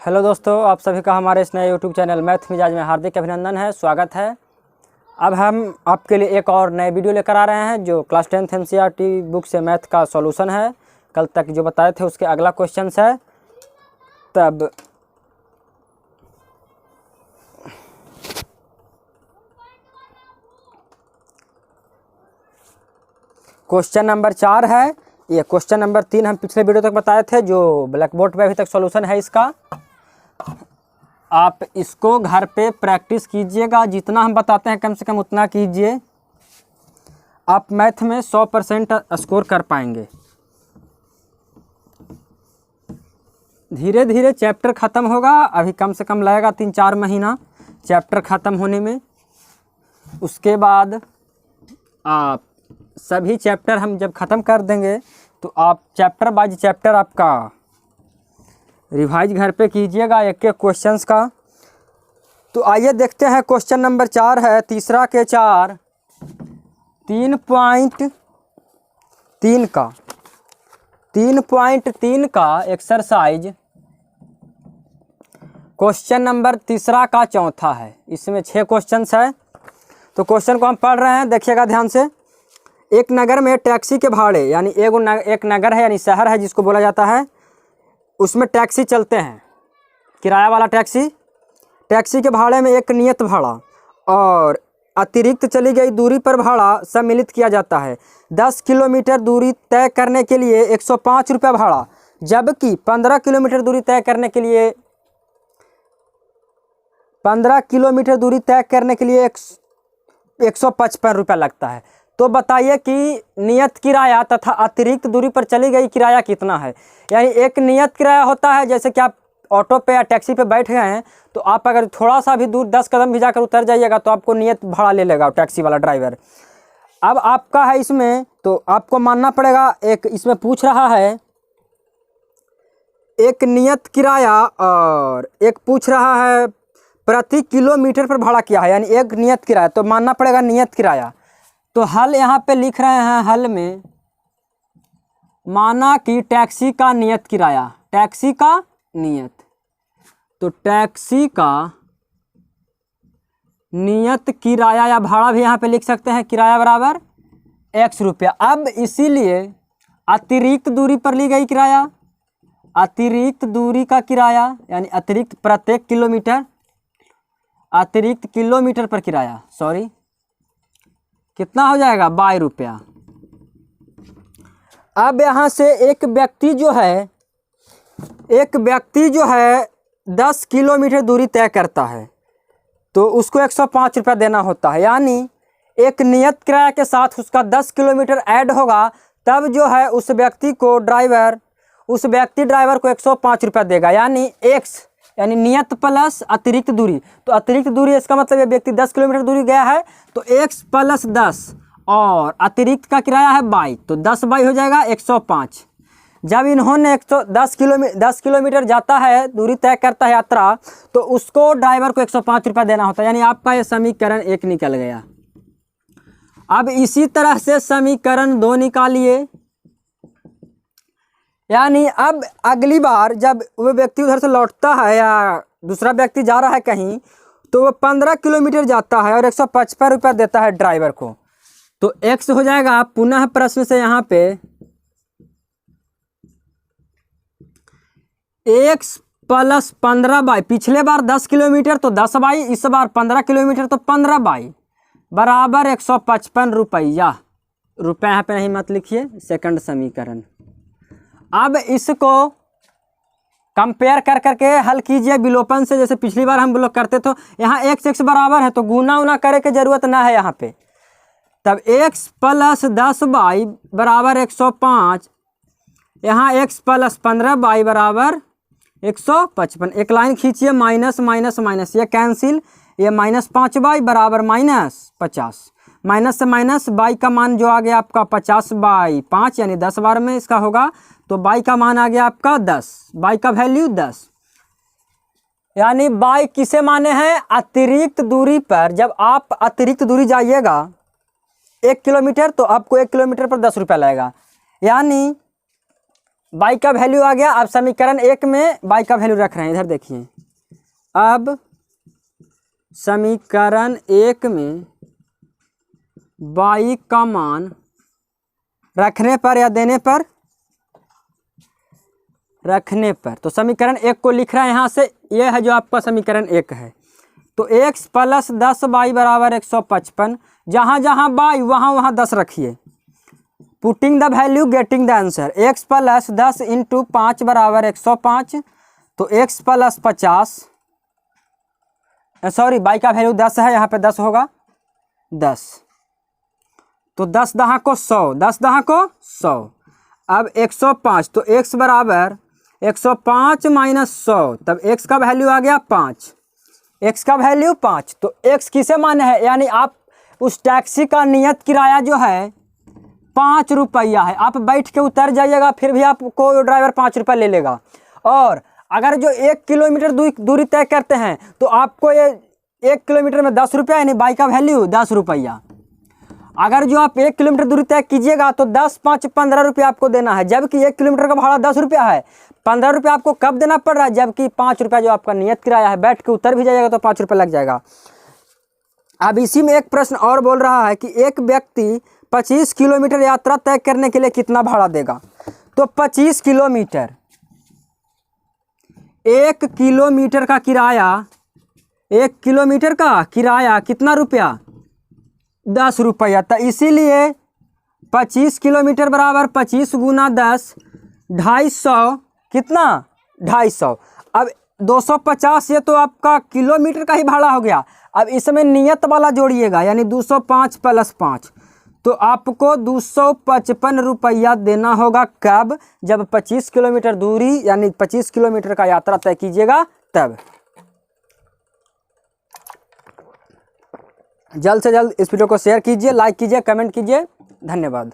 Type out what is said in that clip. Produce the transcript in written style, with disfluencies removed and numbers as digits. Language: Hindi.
हेलो दोस्तों, आप सभी का हमारे इस नए यूट्यूब चैनल मैथ मिजाज में हार्दिक अभिनंदन है, स्वागत है। अब हम आपके लिए एक और नए वीडियो लेकर आ रहे हैं जो क्लास 10th एनसीईआरटी बुक से मैथ का सॉल्यूशन है। कल तक जो बताए थे उसके अगला क्वेश्चन है। तब क्वेश्चन नंबर 4 है। ये क्वेश्चन नंबर 3 हम पिछले वीडियो तक बताए थे, जो ब्लैक बोर्ड पे अभी तक सॉल्यूशन है इसका। आप इसको घर पे प्रैक्टिस कीजिएगा, जितना हम बताते हैं कम से कम उतना कीजिए। आप मैथ में 100% स्कोर कर पाएंगे। धीरे धीरे चैप्टर ख़त्म होगा, अभी कम से कम लगेगा 3-4 महीना चैप्टर ख़त्म होने में। उसके बाद आप सभी चैप्टर हम जब ख़त्म कर देंगे तो आप चैप्टर बाय चैप्टर आपका रिवाइज घर पे कीजिएगा एक एक क्वेश्चंस का। तो आइए देखते हैं, क्वेश्चन नंबर 4 है, तीसरा के 4 3.3 का एक्सरसाइज क्वेश्चन नंबर तीसरा का चौथा है। इसमें 6 क्वेश्चंस है। तो क्वेश्चन को हम पढ़ रहे हैं, देखिएगा ध्यान से। एक नगर में टैक्सी के भाड़े, यानी एक नगर है यानी शहर है जिसको बोला जाता है, उसमें टैक्सी चलते हैं, किराया वाला टैक्सी। टैक्सी के भाड़े में एक नियत भाड़ा और अतिरिक्त चली गई दूरी पर भाड़ा सम्मिलित किया जाता है। 10 किलोमीटर दूरी तय करने के लिए 105 रुपये भाड़ा, जबकि 15 किलोमीटर दूरी तय करने के लिए 155 रुपये लगता है। तो बताइए कि नियत किराया तथा अतिरिक्त दूरी पर चली गई किराया कितना है। यानी एक नियत किराया होता है, जैसे कि आप ऑटो पे या टैक्सी पे बैठ गए हैं तो आप अगर थोड़ा सा भी दूर 10 कदम भी जाकर उतर जाइएगा तो आपको नियत भाड़ा ले लेगा टैक्सी वाला ड्राइवर। अब आपका है इसमें, तो आपको मानना पड़ेगा। एक इसमें पूछ रहा है एक नियत किराया और एक पूछ रहा है प्रति किलोमीटर पर भाड़ा क्या है, यानी एक नियत किराया, तो मानना पड़ेगा नियत किराया। तो हल यहाँ पे लिख रहे हैं, हल में माना कि टैक्सी का नियत किराया, टैक्सी का नियत, तो टैक्सी का नियत किराया या भाड़ा भी यहाँ पे लिख सकते हैं, किराया बराबर x रुपया। अब इसीलिए अतिरिक्त दूरी पर ली गई किराया, अतिरिक्त दूरी का किराया यानी अतिरिक्त प्रत्येक किलोमीटर, अतिरिक्त किलोमीटर पर किराया, सॉरी, कितना हो जाएगा 22 रुपया। अब यहाँ से एक व्यक्ति जो है 10 किलोमीटर दूरी तय करता है तो उसको 105 रुपया देना होता है। यानी एक नियत किराया के साथ उसका 10 किलोमीटर ऐड होगा, तब जो है उस व्यक्ति ड्राइवर को 105 रुपया देगा। यानी x यानी नियत प्लस अतिरिक्त दूरी। तो अतिरिक्त दूरी इसका मतलब ये व्यक्ति 10 किलोमीटर दूरी गया है तो x + 10 और अतिरिक्त का किराया है 22, तो 10 बाई हो जाएगा 105। जब इन्होंने 10 किलोमीटर जाता है, दूरी तय करता है यात्रा, तो उसको ड्राइवर को 105 रुपया देना होता है। यानी आपका ये समीकरण 1 निकल गया। अब इसी तरह से समीकरण 2 निकालिए। यानी अब अगली बार जब वो व्यक्ति उधर से लौटता है या दूसरा व्यक्ति जा रहा है कहीं, तो वो 15 किलोमीटर जाता है और 155 रुपया देता है ड्राइवर को। तो x हो जाएगा, पुनः प्रश्न से यहाँ पे x + 15 बाई, पिछले बार 10 किलोमीटर तो 10 बाई, इस बार 15 किलोमीटर तो 15 बाई बराबर 155 रुपया। रुपया यहाँ पे नहीं मत लिखिए, सेकंड समीकरण। अब इसको कंपेयर कर करके हल कीजिए विलोपन से, जैसे पिछली बार हम लोग करते थे। यहाँ x बराबर है तो गुना उना करे की जरूरत ना है यहाँ पे। तब x + 10 बाई बराबर 105, यहाँ x + 15 बाई बराबर 155। एक लाइन खींचिए, माइनस माइनस माइनस, ये कैंसिल, ये -5 बाई बराबर -50। माइनस से माइनस, बाई का मान जो आ गया आपका 50/5 यानी 10 बार में इसका होगा, तो बाई का मान आ गया आपका 10, बाई का वैल्यू 10। यानी बाई किसे माने हैं, अतिरिक्त दूरी पर। जब आप अतिरिक्त दूरी जाइएगा 1 किलोमीटर तो आपको 1 किलोमीटर पर 10 रुपया लगेगा। यानी बाई का वैल्यू आ गया। अब समीकरण 1 में बाई का वैल्यू रख रहे हैं, इधर देखिए। अब समीकरण 1 में बाई का मान रखने पर या देने पर, रखने पर, तो समीकरण 1 को लिख रहे हैं यहाँ से। ये है जो आपका समीकरण 1 है। तो x प्लस 10y बराबर 155। जहाँ जहाँ बाई वहाँ वहाँ 10 रखिए। Putting the value getting the answer. x plus 10 into 5 बराबर 105। तो x प्लस 50, सॉरी बाई का वैल्यू 10 है, यहाँ पे 10 होगा 10। तो 10 दहाँ को 100, 10 दहाँ को 100। अब 105, तो x बराबर 105 माइनस 100, तब x का वैल्यू आ गया 5। x का वैल्यू 5, तो x किसे माने है, यानी आप उस टैक्सी का नियत किराया जो है 5 रुपया है। आप बैठ के उतर जाइएगा फिर भी आपको ड्राइवर 5 रुपये ले लेगा। और अगर जो 1 किलोमीटर दूरी तय करते हैं तो आपको ये 1 किलोमीटर में 10 रुपया, यानी बाई का वैल्यू 10 रुपया। अगर जो आप 1 किलोमीटर दूरी तय कीजिएगा तो 10 5 15 रुपया आपको देना है, जबकि 1 किलोमीटर का भाड़ा 10 रुपया है। 15 रुपया आपको कब देना पड़ रहा है, जबकि 5 रुपया जो आपका नियत किराया है, बैठ के उतर भी जाइएगा तो 5 रुपया लग जाएगा। अब इसी में एक प्रश्न और बोल रहा है कि एक व्यक्ति 25 किलोमीटर यात्रा तय करने के लिए कितना भाड़ा देगा। तो 25 किलोमीटर, 1 किलोमीटर का किराया, 1 किलोमीटर का किराया कितना रुपया, 10 रुपया। तो इसीलिए 25 किलोमीटर बराबर 25 गुना 10, 250, कितना 250। अब 250 ये तो आपका किलोमीटर का ही भाड़ा हो गया। अब इसमें नियत वाला जोड़िएगा, यानी 205 प्लस 5, तो आपको 255 रुपया देना होगा। कब, जब 25 किलोमीटर दूरी यानी 25 किलोमीटर का यात्रा तय कीजिएगा तब। जल्द से जल्द इस वीडियो को शेयर कीजिए, लाइक कीजिए, कमेंट कीजिए। धन्यवाद।